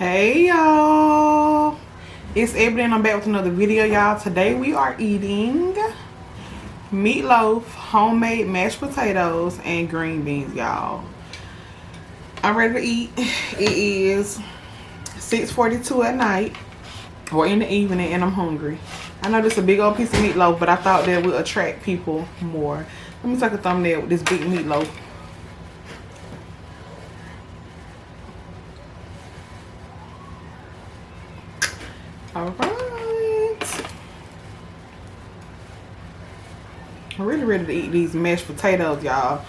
Hey y'all, it's Ebbie and I'm back with another video, y'all. Today we are eating meatloaf, homemade mashed potatoes, and green beans, y'all. I'm ready to eat. It is 6:42 at night or in the evening and I'm hungry. I know this is a big old piece of meatloaf, but I thought that would attract people more. Let me take a thumbnail with this big meatloaf. Alright. I'm really ready to eat these mashed potatoes, y'all.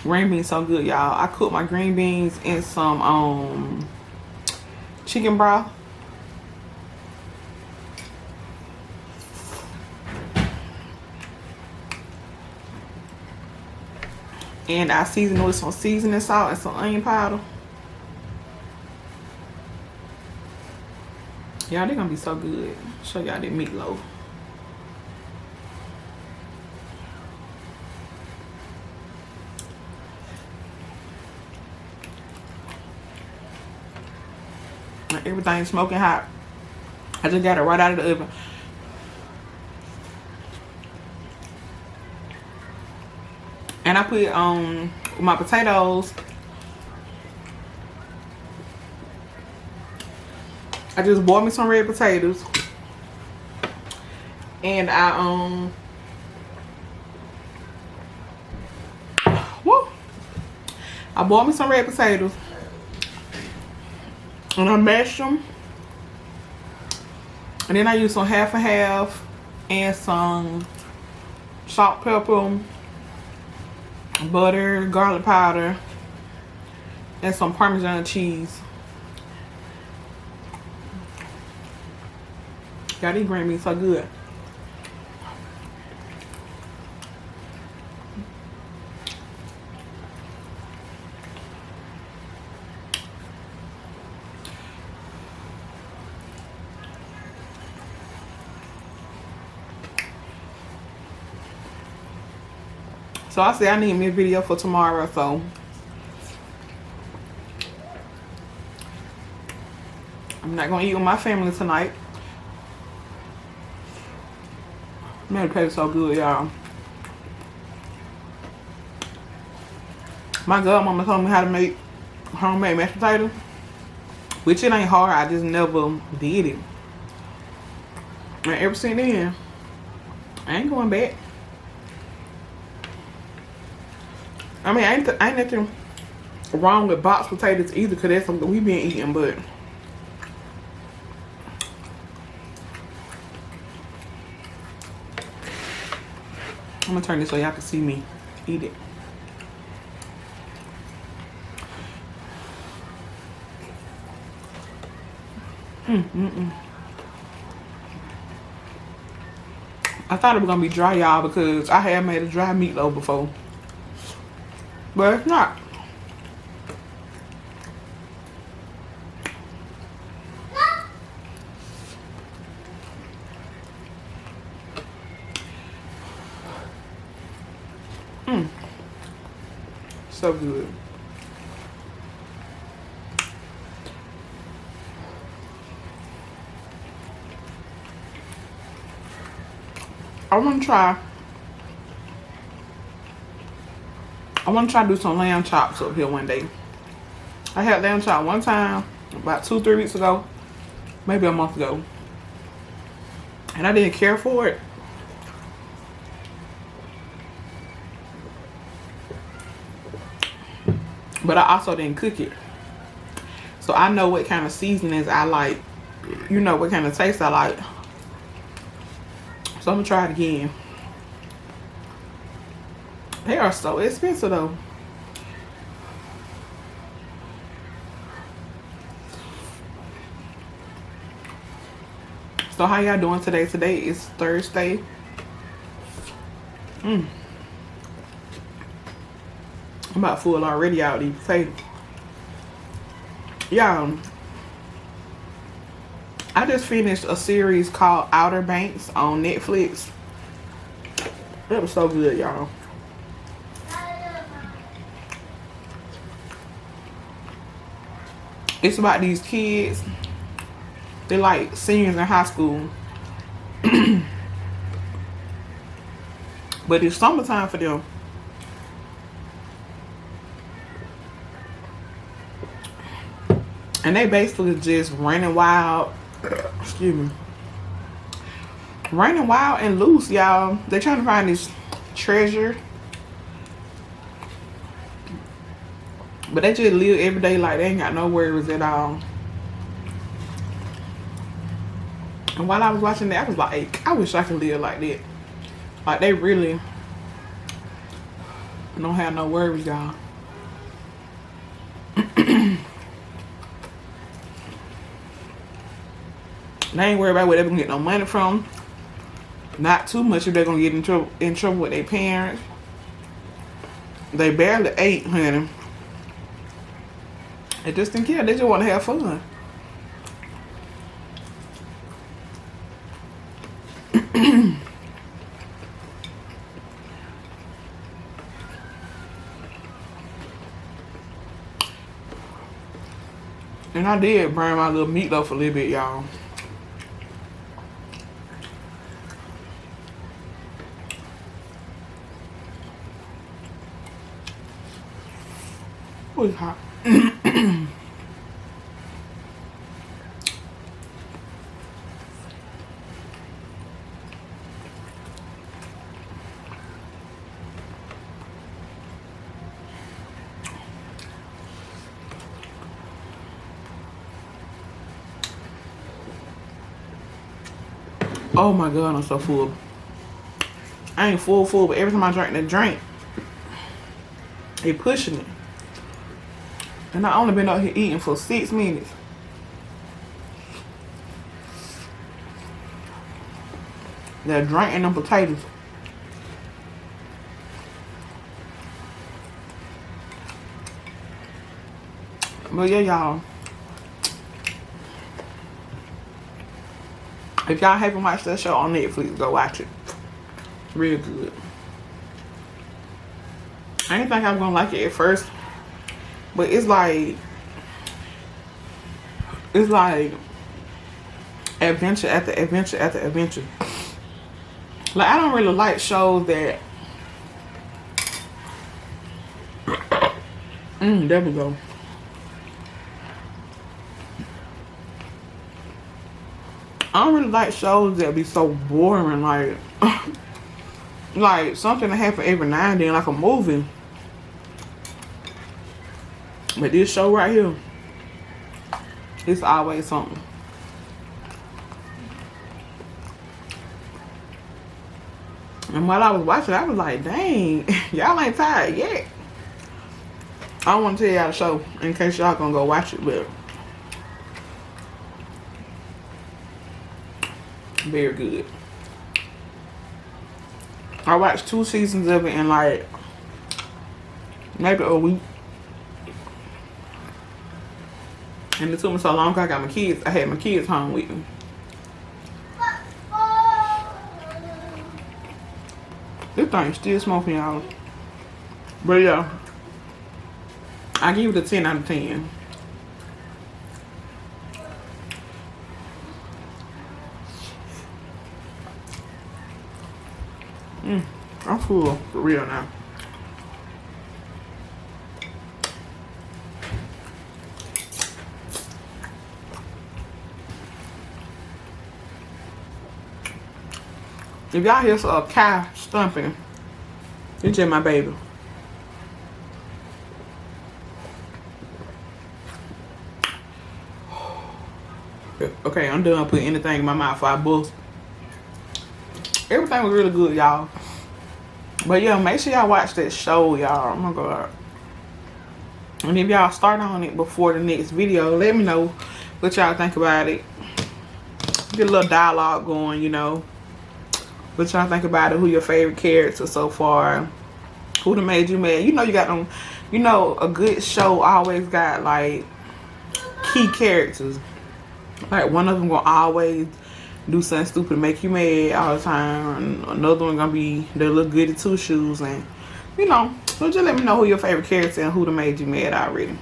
Green beans so good, y'all. I cooked my green beans in some chicken broth. And I seasoned it with some seasoning salt and some onion powder. Y'all, they're gonna be so good. Show y'all that meatloaf. Everything's smoking hot. I just got it right out of the oven. And I put my potatoes. I just boiled me some red potatoes. And I boiled me some red potatoes. And I mashed them. And then I used some half and half and some salt, pepper, butter, garlic powder, and some Parmesan cheese. Y'all, these green beans so good. So I said I need me a video for tomorrow, so I'm not gonna eat with my family tonight. Man, the potato so good, y'all. My godmama told me how to make homemade mashed potatoes, which it ain't hard. I just never did it. And ever since then, I ain't going back. I mean, ain't nothing wrong with boxed potatoes either, because that's something we've been eating, but I'm gonna turn this so y'all can see me eat it. I thought it was gonna be dry, y'all, because I have made a dry meatloaf before. But it's not. So good. I want to try to do some lamb chops up here one day. I had lamb chop one time about 2-3 weeks ago, maybe a month ago, and I didn't care for it. But I also didn't cook it, so I know what kind of seasonings I like. You know what kind of taste I like. So I'm gonna try it again. They are so expensive though. So how y'all doing today? Today is Thursday. I'm about full already out these potatoes. Y'all, I just finished a series called Outer Banks on Netflix. That was so good, y'all. It's about these kids. They're like seniors in high school. But it's summertime for them. And they basically just running wild. Excuse me. Running wild and loose, y'all. They're trying to find this treasure. But they just live every day like they ain't got no worries at all. And while I was watching that, I was like, I wish I could live like that. Like, they really don't have no worries, y'all. They ain't worried about where they're gonna get no money from. Not too much if they're gonna get in trouble with their parents. They barely ate, honey. They just didn't care. They just want to have fun. And I did burn my little meatloaf a little bit, y'all. Oh, it's hot. Oh my God, I'm so full. I ain't full, but every time I drink the drink, it pushing it. And I only been out here eating for 6 minutes. That drink and them potatoes. But yeah, y'all. If y'all haven't watched that show on Netflix, go watch it. Real good. I didn't think I was gonna like it at first, but it's like adventure after adventure after adventure. Like, I don't really like shows that there we go. I don't really like shows that be so boring, like like something that happen every now and then, like a movie. But this show right here, it's always something. And while I was watching, I was like, dang, y'all ain't tired yet. I don't want to tell y'all the show in case y'all gonna go watch it, but very good. I watched 2 seasons of it in like maybe a week. And it took me so long because I got my kids. I had my kids home with me. This thing's still smoking, y'all. But yeah, I give it a 10 out of 10. I'm full for real now. If y'all hear a cow stomping, it's just my baby. Okay, I'm done putting anything in my mouth for I bust. Everything was really good, y'all. But yeah, make sure y'all watch that show, y'all. Oh my God. And if y'all start on it before the next video, let me know what y'all think about it. Get a little dialogue going, you know. What y'all think about it? Who your favorite character so far? Who done made you mad? You know you got them. You know a good show always got like key characters. Like one of them will always do something stupid to make you mad all the time. And another one gonna be the little goody two shoes. And you know, so just let me know who your favorite character and who done made you mad already.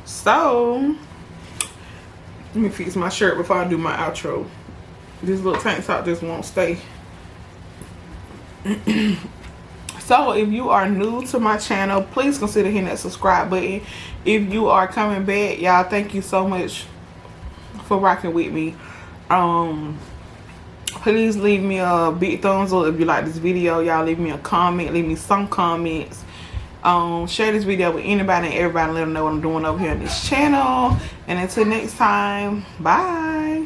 So let me fix my shirt before I do my outro. This little tank top just won't stay. So if you are new to my channel, please consider hitting that subscribe button. If you are coming back, y'all, thank you so much for rocking with me. Please leave me a big thumbs up if you like this video. Y'all leave me a comment, leave me some comments. Share this video with anybody and everybody, let them know what I'm doing over here on this channel. And until next time, bye.